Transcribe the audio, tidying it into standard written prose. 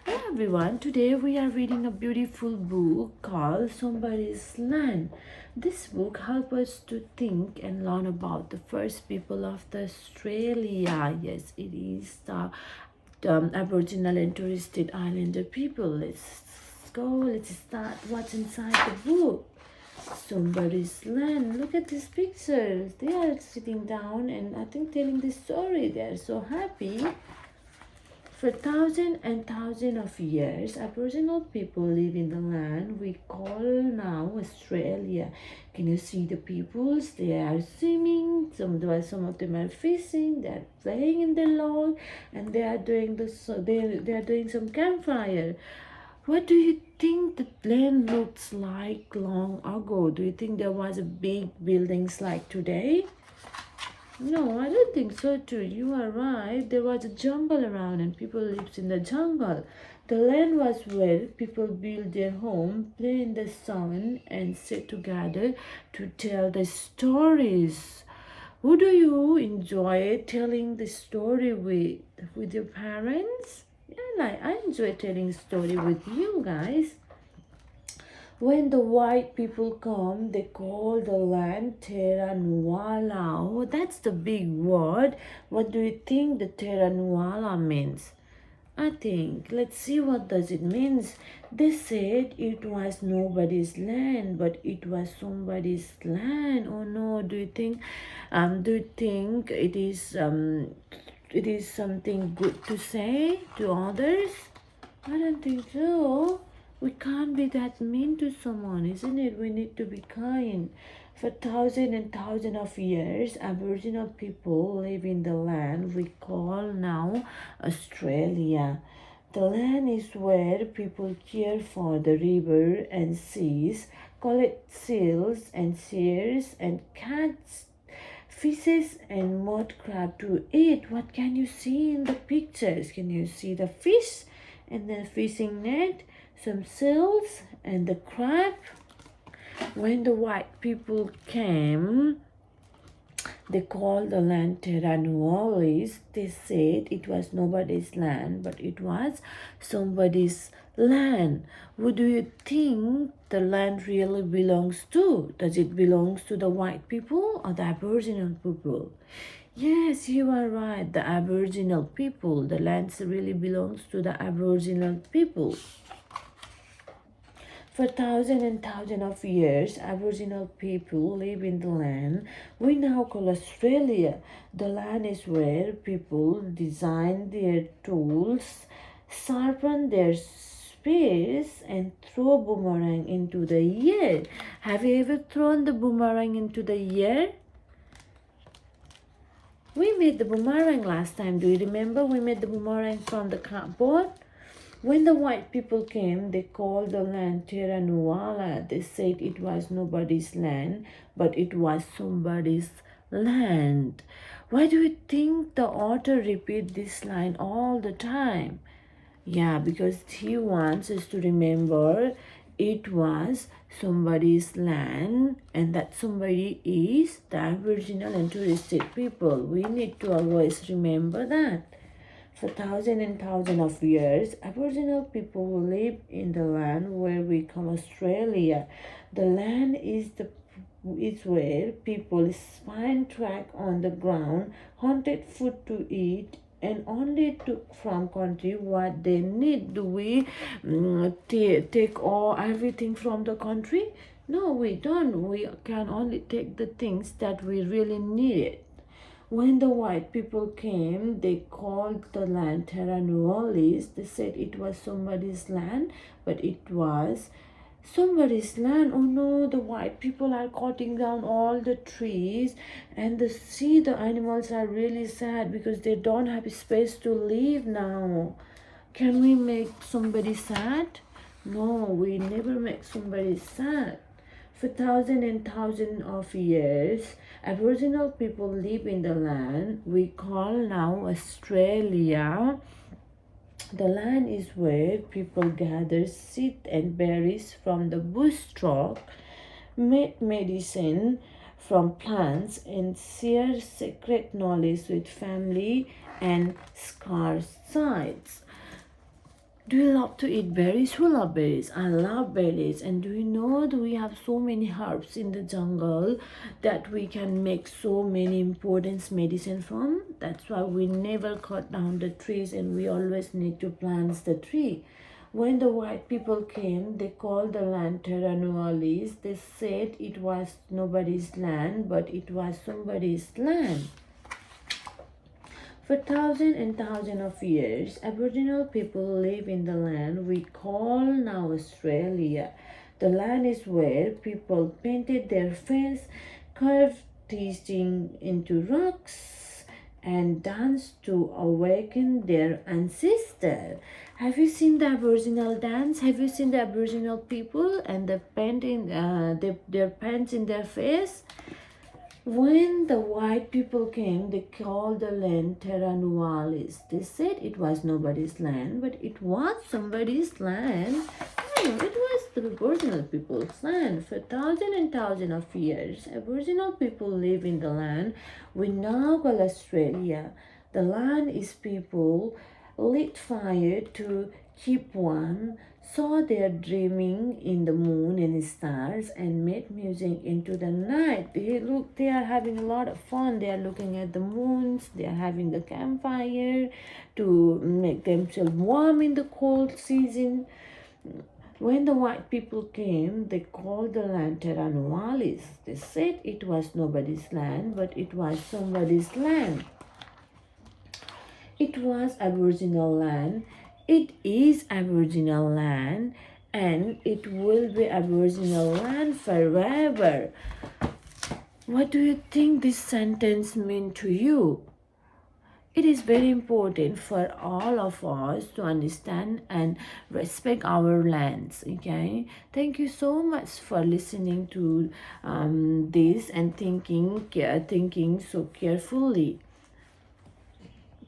Hello everyone, today we are reading a beautiful book called Somebody's Land. This book helps us to think and learn about the first people of the Australia. Yes, it is the Aboriginal and Torres Strait Islander people. Let's start what's inside the book. Somebody's land. Look at these pictures. They are sitting down and I think telling this story. They are so happy. For thousands and thousands of years, Aboriginal people live in the land we call now Australia. Can you see the peoples? They are swimming. Some of them are fishing. They are playing in the log, and they are doing they are doing some campfire. What do you think the land looks like long ago? Do you think there was a big buildings like today? No, I don't think so too. You are right. There was a jungle around and people lived in the jungle. The land was where people built their home, play in the sun, and sit together to tell the stories. Who do you enjoy telling the story with? With your parents? Yeah, like I enjoy telling story with you guys. When the white people come, they call the land Terra Nuala. Oh, that's the big word. What do you think the Terra Nuala means? I think, let's see what does it means. They said it was nobody's land, but it was somebody's land. Oh no, do you think it is something good to say to others? I don't think so. We can't be that mean to someone, isn't it? We need to be kind. For thousands and thousands of years, Aboriginal people live in the land we call now Australia. The land is where people care for the river and seas, collect seals and seals and cats, fishes and mud crab to eat. What can you see in the pictures? Can you see the fish and the fishing net, some seals and the crab? When the white people came, they called the land Terra Nullius. They said it was nobody's land, but it was somebody's land. Who do you think the land really belongs to? Does it belong to the white people or the Aboriginal people? Yes, you are right. The Aboriginal people. The land really belongs to the Aboriginal people. For thousands and thousands of years, Aboriginal people live in the land we now call Australia. The land is where people design their tools, sharpen their spears, and throw boomerang into the air. Have you ever thrown the boomerang into the air? We made the boomerang last time. Do you remember? We made the boomerang from the cardboard. When the white people came, they called the land Terra Nuala. They said it was nobody's land, but it was somebody's land. Why do you think the author repeat this line all the time? Yeah, because he wants us to remember it was somebody's land, and that somebody is the Aboriginal and Torres Strait people. We need to always remember that. For thousands and thousands of years, Aboriginal people live in the land where we call Australia. The land is where people find track on the ground, hunted food to eat, and only took from country what they need. Do we take all everything from the country? No, we don't. We can only take the things that we really needed. When the white people came, they called the land Terra Nullius. They said it was somebody's land, but it was somebody's land. Oh no, the white people are cutting down all the trees, and the animals are really sad because they don't have space to live now. Can we make somebody sad? No, we never make somebody sad. For thousands and thousands of years, Aboriginal people live in the land we call now Australia. The land is where people gather seed and berries from the bush stock, make medicine from plants, and share sacred knowledge with family and scarce sites. Do you love to eat berries? Who love berries? I love berries. And do you know that we have so many herbs in the jungle that we can make so many important medicine from? That's why we never cut down the trees and we always need to plant the tree. When the white people came, they called the land Terra Nullius. They said it was nobody's land, but it was somebody's land. For thousands and thousands of years, Aboriginal people live in the land we call now Australia. The land is where people painted their face, carved teaching into rocks, and danced to awaken their ancestor. Have you seen the Aboriginal dance? Have you seen the Aboriginal people and the painting, their paints in their face? When the white people came, they called the land Terra Nullius. They said it was nobody's land, but it was somebody's land. It was the Aboriginal people's land. For thousands and thousands of years, Aboriginal people live in the land we now call Australia. The land is people lit fire to keep warm, saw their dreaming in the moon and stars, and made music into the night. They are having a lot of fun. They are looking at the moons. They are having the campfire to make themselves warm in the cold season. When the white people came, they called the land Terra Nullius. They said it was nobody's land, but it was somebody's land. It was Aboriginal land. It is Aboriginal land, and it will be Aboriginal land forever. What do you think this sentence means to you? It is very important for all of us to understand and respect our lands. Okay, thank you so much for listening to this and thinking so carefully.